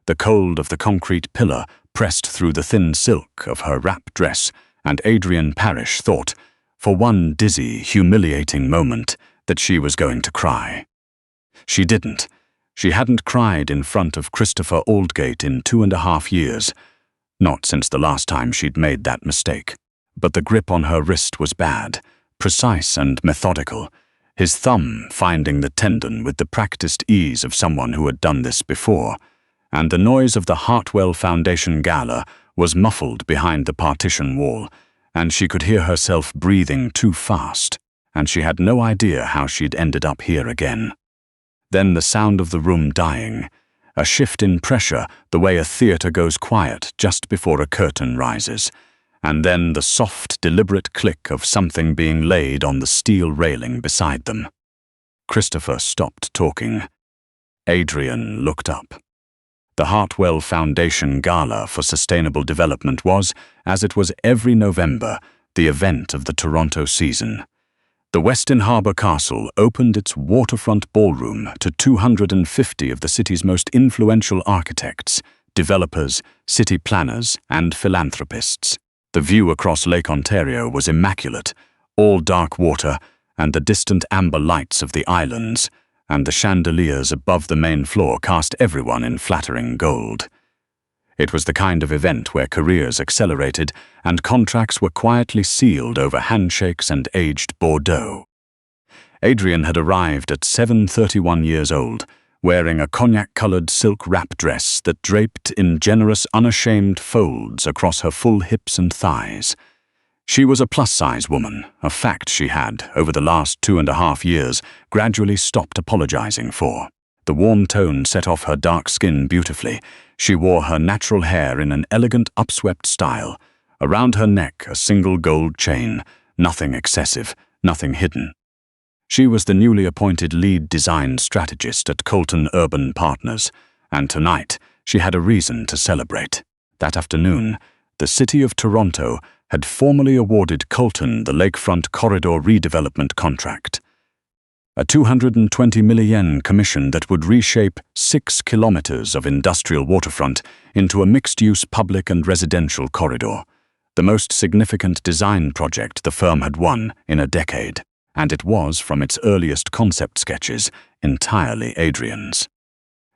the cold of the concrete pillar pressed through the thin silk of her wrap dress, and Adrienne Parrish thought, for one dizzy, humiliating moment, that she was going to cry. She didn't. She hadn't cried in front of Christopher Aldgate in 2.5 years, not since the last time she'd made that mistake. But the grip on her wrist was bad, precise and methodical, his thumb finding the tendon with the practiced ease of someone who had done this before, and the noise of the Hartwell Foundation Gala was muffled behind the partition wall, and she could hear herself breathing too fast, and she had no idea how she'd ended up here again. Then the sound of the room dying, a shift in pressure the way a theatre goes quiet just before a curtain rises, and then the soft, deliberate click of something being laid on the steel railing beside them. Christopher stopped talking. Adrienne looked up. The Hartwell Foundation Gala for Sustainable Development was, as it was every November, the event of the Toronto season. The Westin Harbour Castle opened its waterfront ballroom to 250 of the city's most influential architects, developers, city planners, and philanthropists. The view across Lake Ontario was immaculate, all dark water and the distant amber lights of the islands, and the chandeliers above the main floor cast everyone in flattering gold. It was the kind of event where careers accelerated and contracts were quietly sealed over handshakes and aged Bordeaux. Adrienne had arrived at 7:31 years old, wearing a cognac-colored silk wrap dress that draped in generous, unashamed folds across her full hips and thighs. She was a plus-size woman, a fact she had, over the last 2.5 years, gradually stopped apologizing for. The warm tone set off her dark skin beautifully. She wore her natural hair in an elegant, upswept style. Around her neck, a single gold chain, nothing excessive, nothing hidden. She was the newly appointed lead design strategist at Colton Urban Partners, and tonight she had a reason to celebrate. That afternoon, the City of Toronto had formally awarded Colton the Lakefront Corridor redevelopment contract. A 220 million commission that would reshape 6 kilometers of industrial waterfront into a mixed-use public and residential corridor, the most significant design project the firm had won in a decade, and it was, from its earliest concept sketches, entirely Adrienne's.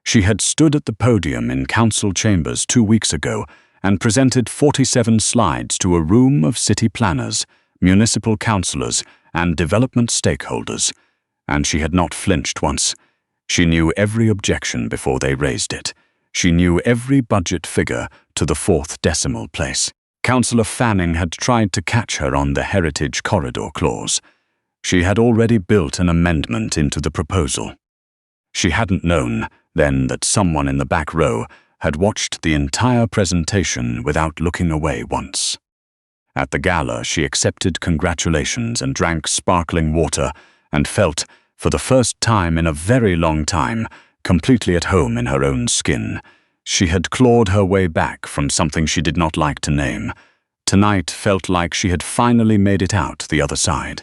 She had stood at the podium in council chambers 2 weeks ago and presented 47 slides to a room of city planners, municipal councillors, and development stakeholders, and she had not flinched once. She knew every objection before they raised it. She knew every budget figure to the 4th decimal place. Councillor Fanning had tried to catch her on the Heritage Corridor clause. She had already built an amendment into the proposal. She hadn't known, then, that someone in the back row had watched the entire presentation without looking away once. At the gala, she accepted congratulations and drank sparkling water and felt, for the first time in a very long time, completely at home in her own skin. She had clawed her way back from something she did not like to name. Tonight felt like she had finally made it out the other side.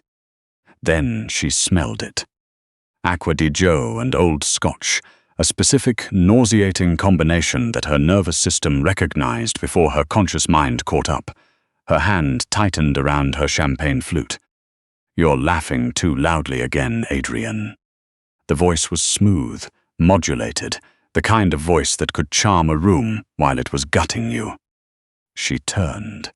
Then she smelled it. Aqua di Gio and old Scotch, a specific, nauseating combination that her nervous system recognized before her conscious mind caught up. Her hand tightened around her champagne flute. "You're laughing too loudly again, Adrienne." The voice was smooth, modulated, the kind of voice that could charm a room while it was gutting you. She turned.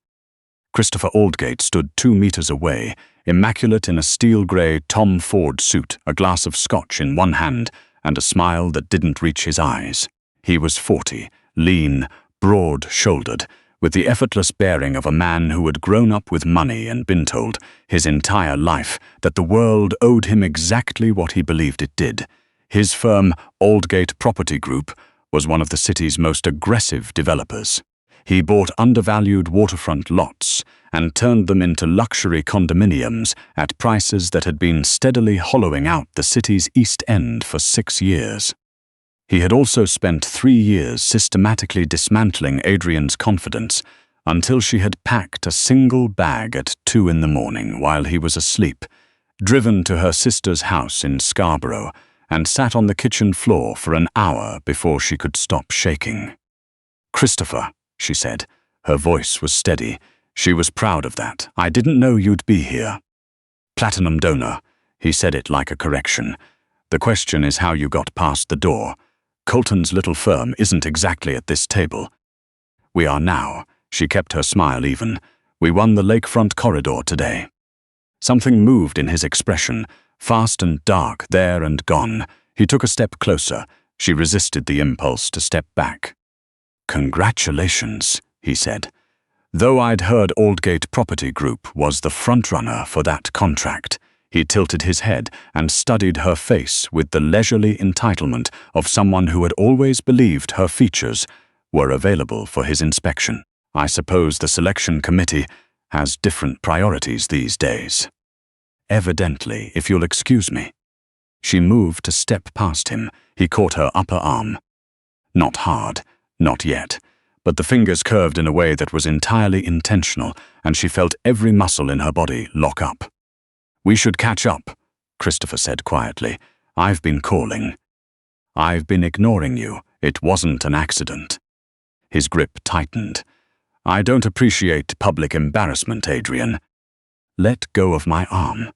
Christopher Aldgate stood 2 meters away, immaculate in a steel-grey Tom Ford suit, a glass of Scotch in one hand, and a smile that didn't reach his eyes. He was 40, lean, broad-shouldered, with the effortless bearing of a man who had grown up with money and been told, his entire life, that the world owed him exactly what he believed it did. His firm, Aldgate Property Group, was one of the city's most aggressive developers. He bought undervalued waterfront lots and turned them into luxury condominiums at prices that had been steadily hollowing out the city's East End for 6 years. He had also spent 3 years systematically dismantling Adrienne's confidence until she had packed a single bag at 2 in the morning while he was asleep, driven to her sister's house in Scarborough, and sat on the kitchen floor for an hour before she could stop shaking. "Christopher," she said. Her voice was steady. She was proud of that. "I didn't know you'd be here." "Platinum donor." He said it like a correction. "The question is how you got past the door. Colton's little firm isn't exactly at this table." "We are now." She kept her smile even. "We won the lakefront corridor today." Something moved in his expression, fast and dark, there and gone. He took a step closer. She resisted the impulse to step back. "Congratulations," he said. Though I'd heard Aldgate Property Group was the frontrunner for that contract, he tilted his head and studied her face with the leisurely entitlement of someone who had always believed her features were available for his inspection. "I suppose the selection committee has different priorities these days." "Evidently, if you'll excuse me." She moved to step past him. He caught her upper arm. Not hard, not yet, but the fingers curved in a way that was entirely intentional, and she felt every muscle in her body lock up. "We should catch up," Christopher said quietly. "I've been calling." "I've been ignoring you. It wasn't an accident." His grip tightened. "I don't appreciate public embarrassment, Adrienne." "Let go of my arm."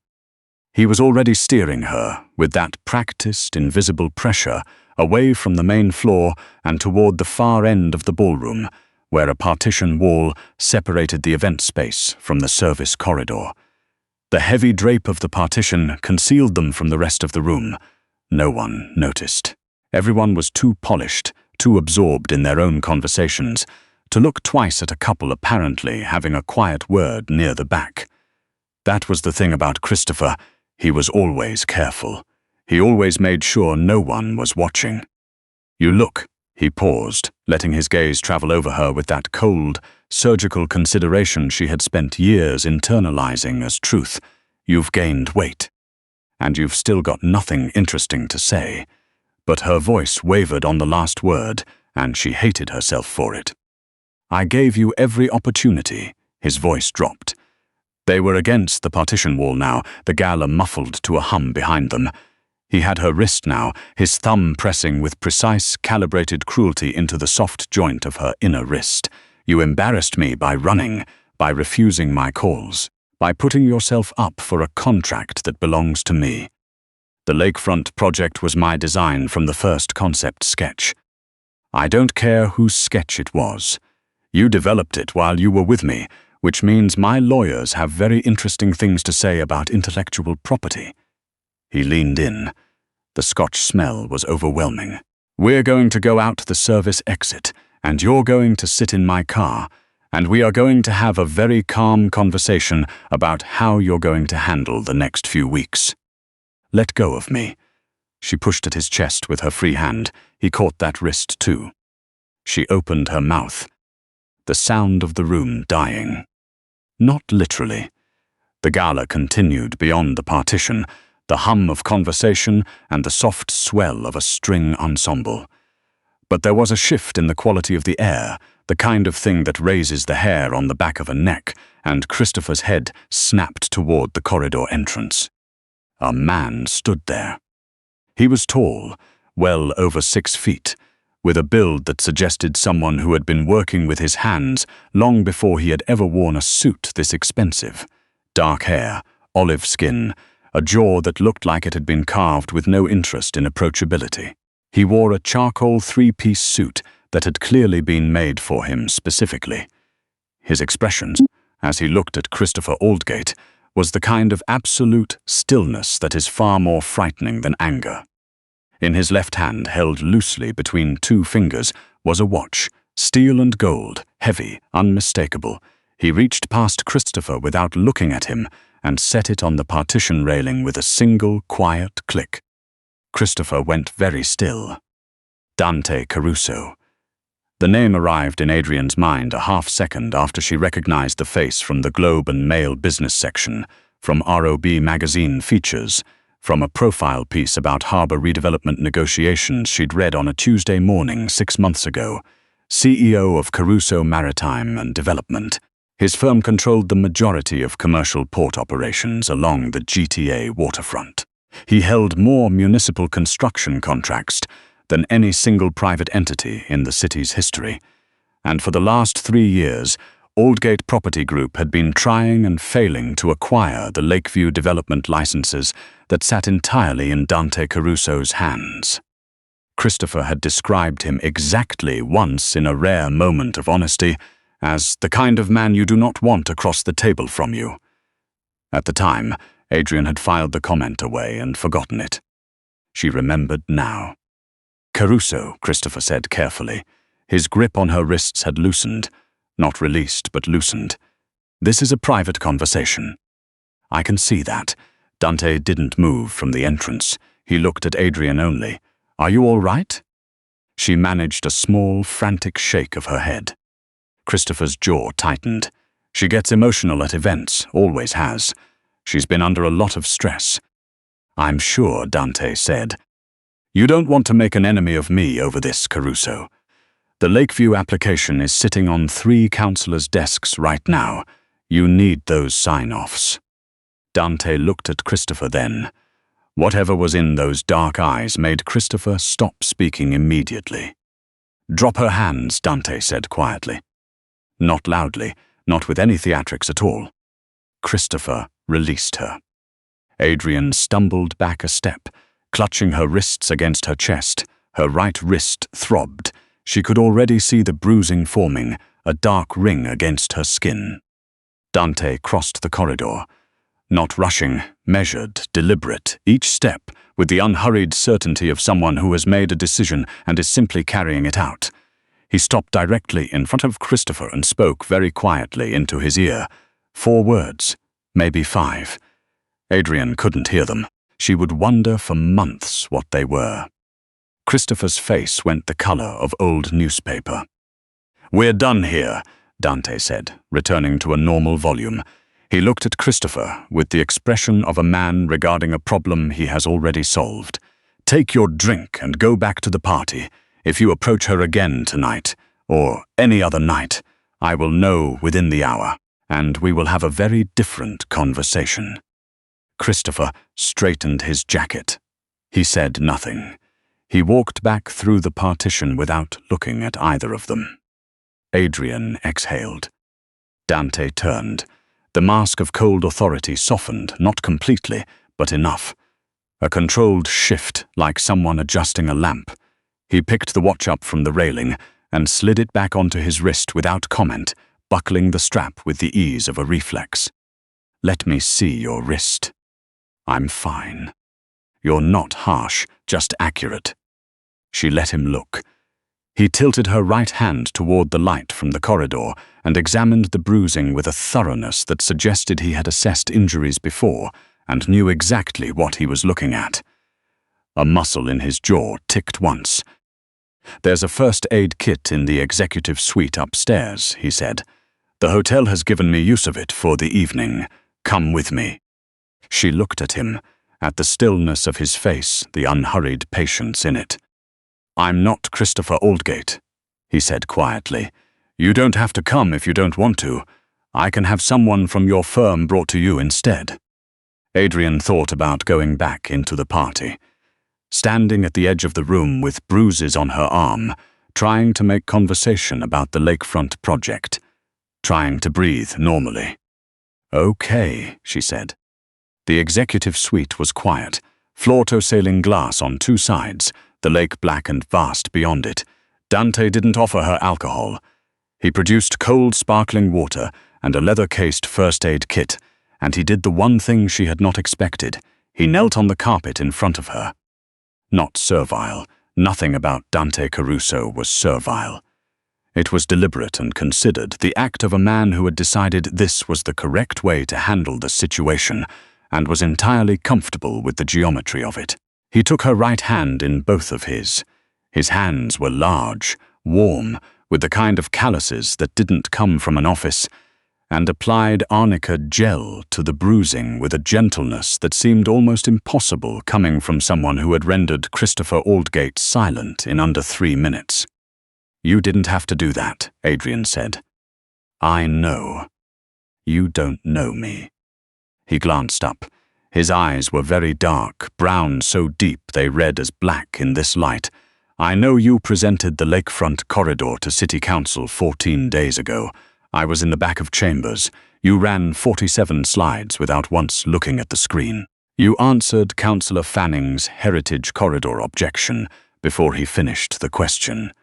He was already steering her, with that practiced, invisible pressure, away from the main floor and toward the far end of the ballroom, where a partition wall separated the event space from the service corridor. The heavy drape of the partition concealed them from the rest of the room. No one noticed. Everyone was too polished, too absorbed in their own conversations, to look twice at a couple apparently having a quiet word near the back. That was the thing about Christopher. He was always careful. He always made sure no one was watching. "You look," he paused, letting his gaze travel over her with that cold, surgical consideration she had spent years internalizing as truth. "You've gained weight. And you've still got nothing interesting to say." But her voice wavered on the last word, and she hated herself for it. "I gave you every opportunity." His voice dropped. They were against the partition wall now, the Gala muffled to a hum behind them. He had her wrist now, his thumb pressing with precise, calibrated cruelty into the soft joint of her inner wrist. "You embarrassed me by running, by refusing my calls, by putting yourself up for a contract that belongs to me. The lakefront project was my design from the first concept sketch. I don't care whose sketch it was. You developed it while you were with me, which means my lawyers have very interesting things to say about intellectual property." He leaned in. The Scotch smell was overwhelming. "We're going to go out the service exit, and you're going to sit in my car, and we are going to have a very calm conversation about how you're going to handle the next few weeks. Let go of me." She pushed at his chest with her free hand. He caught that wrist too. She opened her mouth. The sound of the room dying. Not literally. The Gala continued beyond the partition, the hum of conversation and the soft swell of a string ensemble. But there was a shift in the quality of the air, the kind of thing that raises the hair on the back of a neck, and Christopher's head snapped toward the corridor entrance. A man stood there. He was tall, well over 6 feet, with a build that suggested someone who had been working with his hands long before he had ever worn a suit this expensive. Dark hair, olive skin, a jaw that looked like it had been carved with no interest in approachability. He wore a charcoal 3-piece suit that had clearly been made for him specifically. His expressions, as he looked at Christopher Aldgate, was the kind of absolute stillness that is far more frightening than anger. In his left hand, held loosely between 2 fingers, was a watch, steel and gold, heavy, unmistakable. He reached past Christopher without looking at him and set it on the partition railing with a single, quiet click. Christopher went very still. Dante Caruso. The name arrived in Adrienne's mind a half-second after she recognized the face from the Globe and Mail business section, from ROB magazine features, from a profile piece about harbor redevelopment negotiations she'd read on a Tuesday morning 6 months ago. CEO of Caruso Maritime and Development. His firm controlled the majority of commercial port operations along the GTA waterfront. He held more municipal construction contracts than any single private entity in the city's history. and for the last 3 years, Aldgate Property Group had been trying and failing to acquire the Lakeview development licenses that sat entirely in Dante Caruso's hands. Christopher had described him exactly once in a rare moment of honesty as the kind of man you do not want across the table from you. At the time, Adrienne had filed the comment away and forgotten it. She remembered now. "Caruso," Christopher said carefully. His grip on her wrists had loosened. Not released, but loosened. "This is a private conversation." "I can see that." Dante didn't move from the entrance. He looked at Adrienne only. "Are you all right?" She managed a small, frantic shake of her head. Christopher's jaw tightened. "She gets emotional at events, always has. She's been under a lot of stress." "I'm sure," Dante said. "You don't want to make an enemy of me over this, Caruso. The Lakeview application is sitting on 3 counselors' desks right now. You need those sign-offs." Dante looked at Christopher then. Whatever was in those dark eyes made Christopher stop speaking immediately. "Drop her hands," Dante said quietly. Not loudly, not with any theatrics at all. Christopher released her. Adrienne stumbled back a step, clutching her wrists against her chest. Her right wrist throbbed. She could already see the bruising forming, a dark ring against her skin. Dante crossed the corridor. Not rushing, measured, deliberate, each step with the unhurried certainty of someone who has made a decision and is simply carrying it out. He stopped directly in front of Christopher and spoke very quietly into his ear. 4 words, maybe 5. Adrienne couldn't hear them. She would wonder for months what they were. Christopher's face went the color of old newspaper. "We're done here," Dante said, returning to a normal volume. He looked at Christopher with the expression of a man regarding a problem he has already solved. "Take your drink and go back to the party. If you approach her again tonight, or any other night, I will know within the hour, and we will have a very different conversation." Christopher straightened his jacket. He said nothing. He walked back through the partition without looking at either of them. Adrienne exhaled. Dante turned. The mask of cold authority softened, not completely, but enough. A controlled shift, like someone adjusting a lamp. He picked the watch up from the railing and slid it back onto his wrist without comment, buckling the strap with the ease of a reflex. "Let me see your wrist." "I'm fine." "You're not harsh, just accurate." She let him look. He tilted her right hand toward the light from the corridor and examined the bruising with a thoroughness that suggested he had assessed injuries before and knew exactly what he was looking at. A muscle in his jaw ticked once. "There's a first aid kit in the executive suite upstairs," he said. "The hotel has given me use of it for the evening. Come with me." She looked at him, at the stillness of his face, the unhurried patience in it. "I'm not Christopher Aldgate," he said quietly. "You don't have to come if you don't want to. I can have someone from your firm brought to you instead." Adrienne thought about going back into the party. Standing at the edge of the room with bruises on her arm, trying to make conversation about the lakefront project, trying to breathe normally. "Okay," she said. The executive suite was quiet, floor-to-ceiling glass on 2 sides, the lake black and vast beyond it. Dante didn't offer her alcohol. He produced cold sparkling water and a leather-cased first aid kit, and he did the one thing she had not expected. He knelt on the carpet in front of her. Not servile. Nothing about Dante Caruso was servile. It was deliberate and considered, the act of a man who had decided this was the correct way to handle the situation and was entirely comfortable with the geometry of it. He took her right hand in both of his. His hands were large, warm, with the kind of calluses that didn't come from an office, and applied arnica gel to the bruising with a gentleness that seemed almost impossible coming from someone who had rendered Christopher Aldgate silent in under 3 minutes. "You didn't have to do that," Adrienne said. "I know. You don't know me." He glanced up. His eyes were very dark, brown so deep they read as black in this light, I know you presented the lakefront corridor to City Council 14 days ago. I was in the back of chambers. You ran 47 slides without once looking at the screen. You answered Councillor Fanning's Heritage Corridor objection before he finished the question.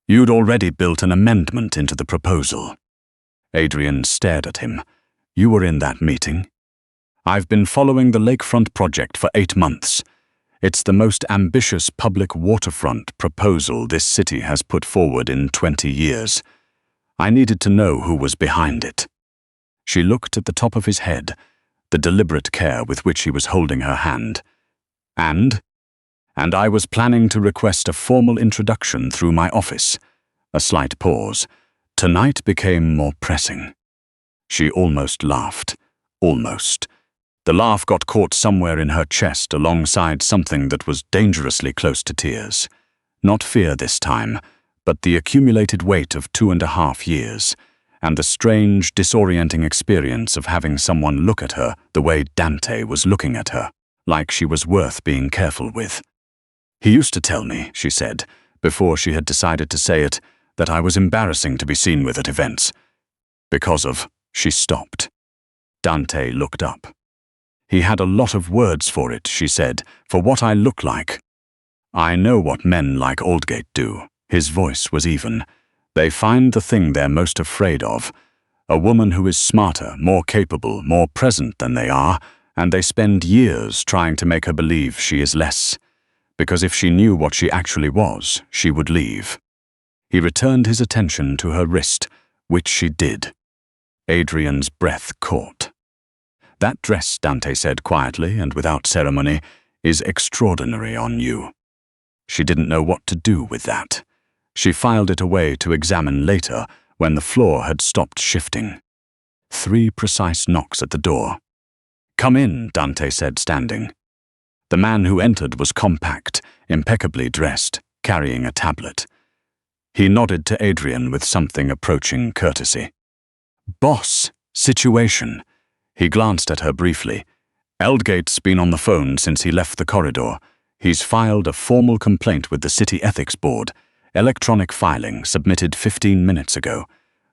You'd already built an amendment into the proposal. Adrienne stared at him. You were in that meeting? I've been following the lakefront project for 8 months. It's the most ambitious public waterfront proposal this city has put forward in 20 years. I needed to know who was behind it. She looked at the top of his head, the deliberate care with which he was holding her hand. And I was planning to request a formal introduction through my office. A slight pause. Tonight became more pressing. She almost laughed. Almost. The laugh got caught somewhere in her chest alongside something that was dangerously close to tears. Not fear this time, but the accumulated weight of 2.5 years, and the strange, disorienting experience of having someone look at her the way Dante was looking at her, like she was worth being careful with. He used to tell me, she said, before she had decided to say it, that I was embarrassing to be seen with at events. Because of, she stopped. Dante looked up. He had a lot of words for it, she said, for what I look like. I know what men like Aldgate do. His voice was even. They find the thing they're most afraid of. A woman who is smarter, more capable, more present than they are, and they spend years trying to make her believe she is less. Because if she knew what she actually was, she would leave. He returned his attention to her wrist, which she did. Adrienne's breath caught. That dress, Dante said quietly and without ceremony, is extraordinary on you. She didn't know what to do with that. She filed it away to examine later when the floor had stopped shifting. 3 precise knocks at the door. Come in, Dante said, standing. The man who entered was compact, impeccably dressed, carrying a tablet. He nodded to Adrienne with something approaching courtesy. Boss, situation. He glanced at her briefly. Aldgate's been on the phone since he left the corridor. He's filed a formal complaint with the City Ethics Board, electronic filing submitted 15 minutes ago.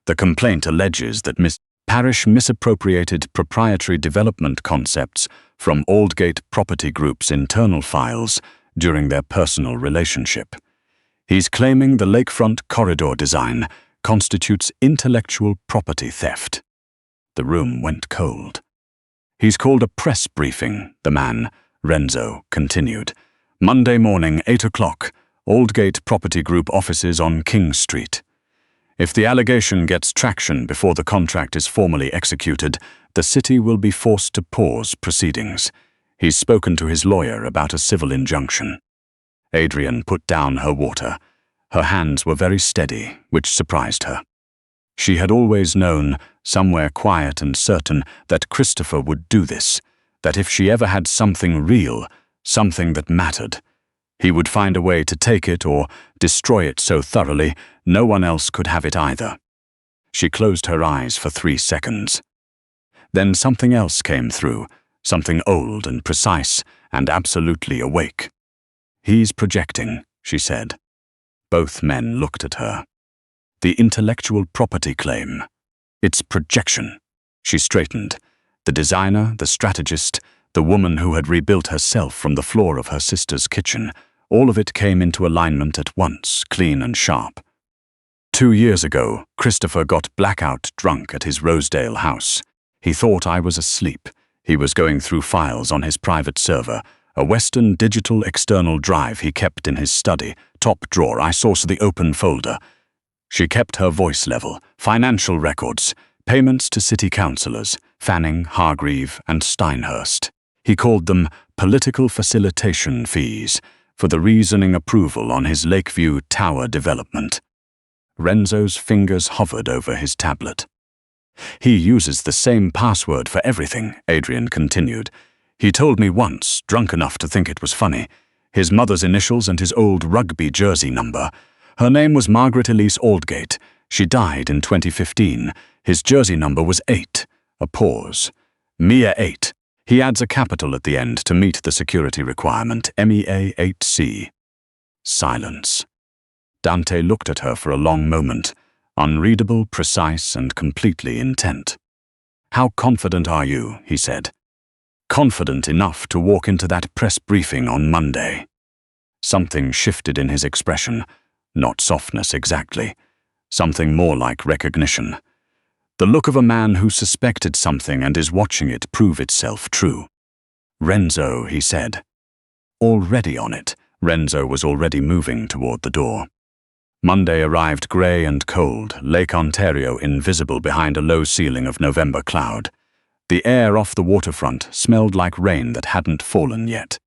The complaint alleges that Miss Parrish misappropriated proprietary development concepts from Aldgate Property Group's internal files during their personal relationship. He's claiming the lakefront corridor design constitutes intellectual property theft. The room went cold. He's called a press briefing, the man, Renzo, continued. Monday morning, 8 o'clock, Aldgate Property Group offices on King Street. If the allegation gets traction before the contract is formally executed, the city will be forced to pause proceedings. He's spoken to his lawyer about a civil injunction. Adrienne put down her water. Her hands were very steady, which surprised her. She had always known, somewhere quiet and certain, that Christopher would do this, that if she ever had something real, something that mattered, he would find a way to take it or destroy it so thoroughly no one else could have it either. She closed her eyes for 3 seconds. Then something else came through, something old and precise and absolutely awake. He's projecting, she said. Both men looked at her. The intellectual property claim. It's projection. She straightened. The designer, the strategist, the woman who had rebuilt herself from the floor of her sister's kitchen, all of it came into alignment at once, clean and sharp. 2 years ago, Christopher got blackout drunk at his Rosedale house. He thought I was asleep. He was going through files on his private server, a Western digital external drive he kept in his study, top drawer. I saw the open folder. She kept her voice level. Financial records, payments to city councillors, Fanning, Hargreave, and Steinhurst. He called them political facilitation fees for the reasoning approval on his Lakeview Tower development. Renzo's fingers hovered over his tablet. He uses the same password for everything, Adrienne continued. He told me once, drunk enough to think it was funny, his mother's initials and his old rugby jersey number. Her name was Margaret Elise Aldgate. She died in 2015. His jersey number was 8. A pause. Mia 8. He adds a capital at the end to meet the security requirement, MEA 8C. Silence. Dante looked at her for a long moment, unreadable, precise, and completely intent. "How confident are you?" he said. "Confident enough to walk into that press briefing on Monday?" Something shifted in his expression, not softness exactly, something more like recognition. The look of a man who suspected something and is watching it prove itself true. "Renzo," he said. Already on it, Renzo was already moving toward the door. Monday arrived grey and cold, Lake Ontario invisible behind a low ceiling of November cloud. The air off the waterfront smelled like rain that hadn't fallen yet.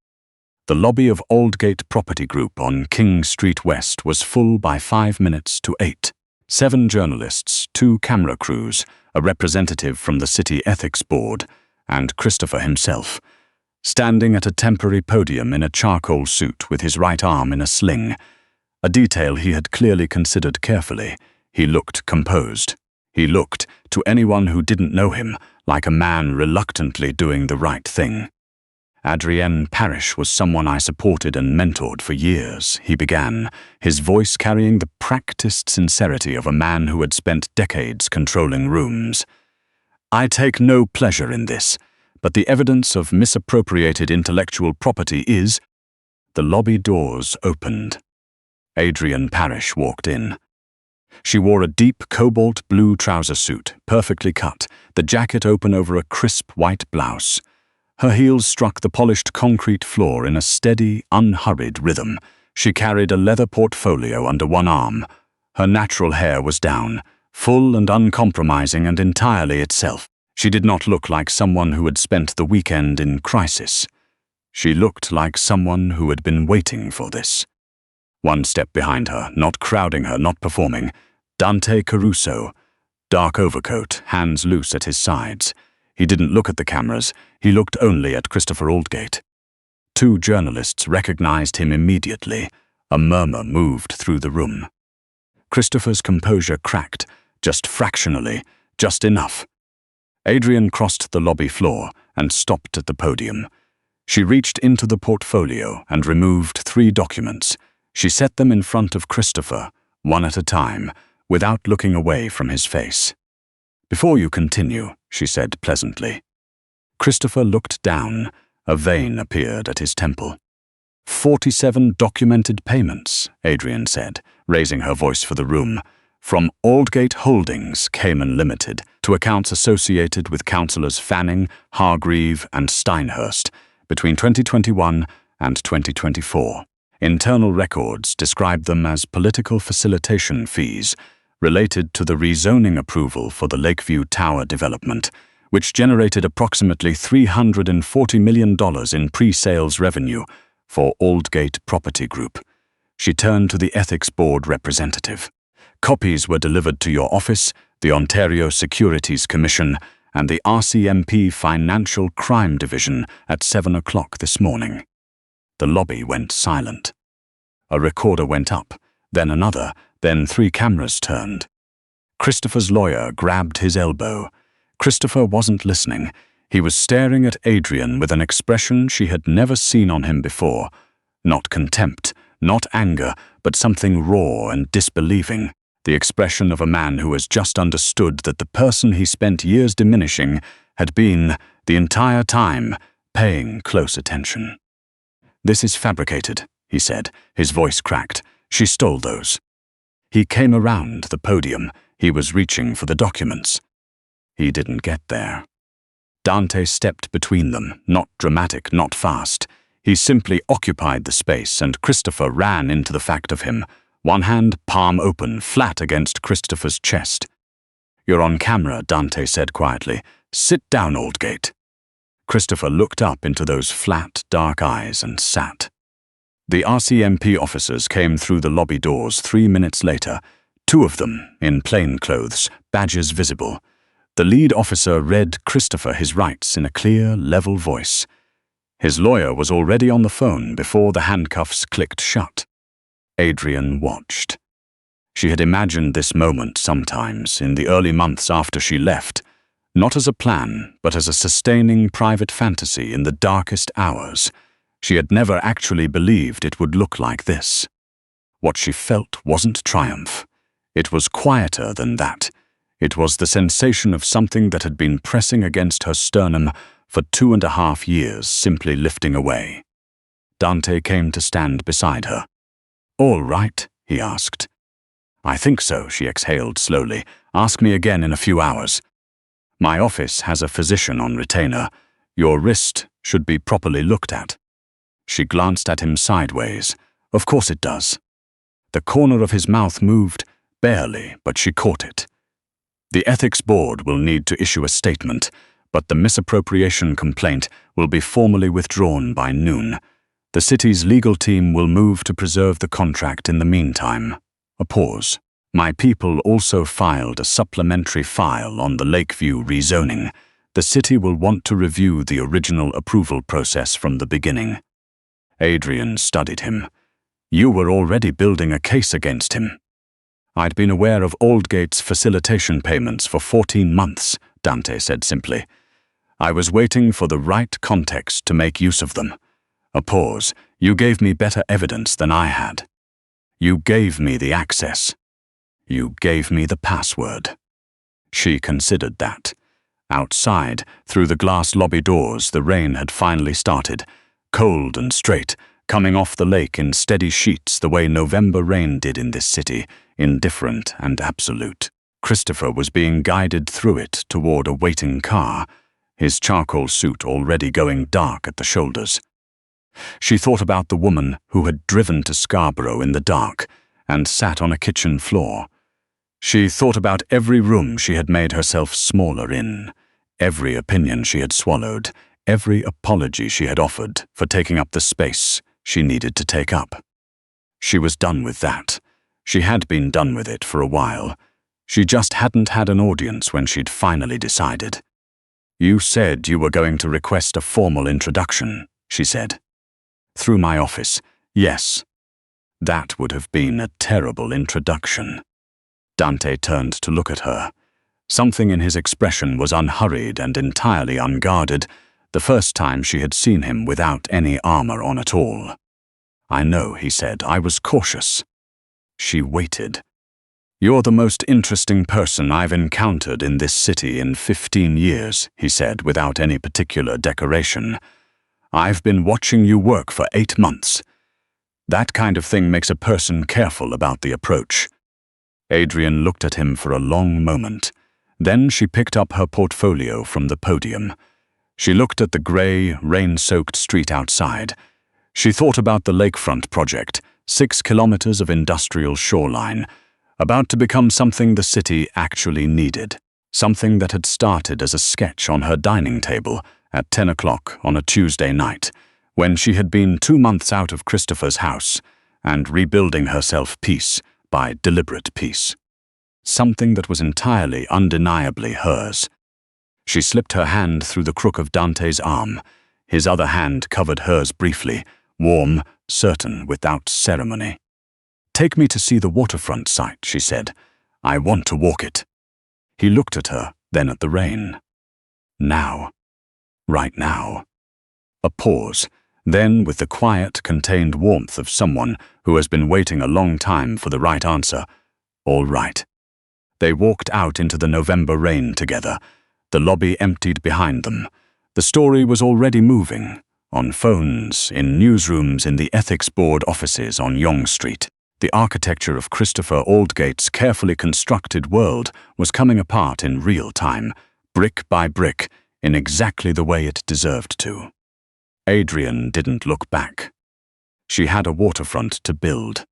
The lobby of Aldgate Property Group on King Street West was full by 5 minutes to 8. 7 journalists, 2 camera crews, a representative from the City Ethics Board, and Christopher himself, standing at a temporary podium in a charcoal suit with his right arm in a sling. A detail he had clearly considered carefully. He looked composed. He looked, to anyone who didn't know him, like a man reluctantly doing the right thing. "Adrienne Parrish was someone I supported and mentored for years," he began, his voice carrying the practiced sincerity of a man who had spent decades controlling rooms. "I take no pleasure in this, but the evidence of misappropriated intellectual property is—" The lobby doors opened. Adrienne Parrish walked in. She wore a deep cobalt blue trouser suit, perfectly cut, the jacket open over a crisp white blouse. Her heels struck the polished concrete floor in a steady, unhurried rhythm. She carried a leather portfolio under one arm. Her natural hair was down, full and uncompromising and entirely itself. She did not look like someone who had spent the weekend in crisis. She looked like someone who had been waiting for this. One step behind her, not crowding her, not performing, Dante Caruso, dark overcoat, hands loose at his sides. He didn't look at the cameras, he looked only at Christopher Aldgate. 2 journalists recognized him immediately. A murmur moved through the room. Christopher's composure cracked, just fractionally, just enough. Adrienne crossed the lobby floor and stopped at the podium. She reached into the portfolio and removed 3 documents. She set them in front of Christopher, one at a time, without looking away from his face. "Before you continue," she said pleasantly. Christopher looked down. A vein appeared at his temple. 47 documented payments, Adrienne said, raising her voice for the room, from Aldgate Holdings, Cayman Limited, to accounts associated with councillors Fanning, Hargreave, and Steinhurst between 2021 and 2024. Internal records describe them as political facilitation fees related to the rezoning approval for the Lakeview Tower development, which generated approximately $340 million in pre-sales revenue for Aldgate Property Group. She turned to the Ethics Board representative. "Copies were delivered to your office, the Ontario Securities Commission, and the RCMP Financial Crime Division at 7 o'clock this morning." The lobby went silent. A recorder went up, then another, then 3 cameras turned. Christopher's lawyer grabbed his elbow. Christopher wasn't listening. He was staring at Adrienne with an expression she had never seen on him before. Not contempt, not anger, but something raw and disbelieving. The expression of a man who has just understood that the person he spent years diminishing had been, the entire time, paying close attention. "This is fabricated," he said, his voice cracked. "She stole those." He came around the podium. He was reaching for the documents. He didn't get there. Dante stepped between them, not dramatic, not fast. He simply occupied the space, and Christopher ran into the fact of him, one hand palm open, flat against Christopher's chest. "You're on camera," Dante said quietly. "Sit down, Aldgate." Christopher looked up into those flat, dark eyes and sat. The RCMP officers came through the lobby doors 3 minutes later, 2 of them in plain clothes, badges visible. The lead officer read Christopher his rights in a clear, level voice. His lawyer was already on the phone before the handcuffs clicked shut. Adrienne watched. She had imagined this moment sometimes in the early months after she left, not as a plan, but as a sustaining private fantasy in the darkest hours. She had never actually believed it would look like this. What she felt wasn't triumph. It was quieter than that. It was the sensation of something that had been pressing against her sternum for 2.5 years, simply lifting away. Dante came to stand beside her. "All right?" he asked. "I think so," she exhaled slowly. "Ask me again in a few hours. My office has a physician on retainer. Your wrist should be properly looked at." She glanced at him sideways. "Of course it does." The corner of his mouth moved, barely, but she caught it. "The ethics board will need to issue a statement, but the misappropriation complaint will be formally withdrawn by noon. The city's legal team will move to preserve the contract in the meantime." A pause. "My people also filed a supplementary file on the Lakeview rezoning. The city will want to review the original approval process from the beginning." Adrienne studied him. "You were already building a case against him." "I'd been aware of Aldgate's facilitation payments for 14 months, Dante said simply. "I was waiting for the right context to make use of them." A pause. "You gave me better evidence than I had. You gave me the access. You gave me the password." She considered that. Outside, through the glass lobby doors, the rain had finally started, cold and straight, coming off the lake in steady sheets the way November rain did in this city, indifferent and absolute. Christopher was being guided through it toward a waiting car, his charcoal suit already going dark at the shoulders. She thought about the woman who had driven to Scarborough in the dark and sat on a kitchen floor. She thought about every room she had made herself smaller in, every opinion she had swallowed, every apology she had offered for taking up the space she needed to take up. She was done with that. She had been done with it for a while. She just hadn't had an audience when she'd finally decided. "You said you were going to request a formal introduction," she said. "Through my office, yes." That would have been a terrible introduction. Dante turned to look at her. Something in his expression was unhurried and entirely unguarded, the first time she had seen him without any armor on at all. "I know," he said. "I was cautious." She waited. "You're the most interesting person I've encountered in this city in 15 years, he said without any particular decoration. "I've been watching you work for 8 months. That kind of thing makes a person careful about the approach." Adrienne looked at him for a long moment. Then she picked up her portfolio from the podium. She looked at the grey, rain-soaked street outside. She thought about the lakefront project, 6 kilometers of industrial shoreline, about to become something the city actually needed, something that had started as a sketch on her dining table at 10 o'clock on a Tuesday night, when she had been 2 months out of Christopher's house and rebuilding herself piece by deliberate piece. Something that was entirely, undeniably hers. She slipped her hand through the crook of Dante's arm. His other hand covered hers briefly, warm, certain, without ceremony. "Take me to see the waterfront site," she said. "I want to walk it." He looked at her, then at the rain. Now. Right now. A pause. Then, with the quiet, contained warmth of someone who has been waiting a long time for the right answer, "All right." They walked out into the November rain together. The lobby emptied behind them. The story was already moving, on phones, in newsrooms, in the ethics board offices on Yonge Street. The architecture of Christopher Aldgate's carefully constructed world was coming apart in real time, brick by brick, in exactly the way it deserved to. Adrienne didn't look back. She had a waterfront to build.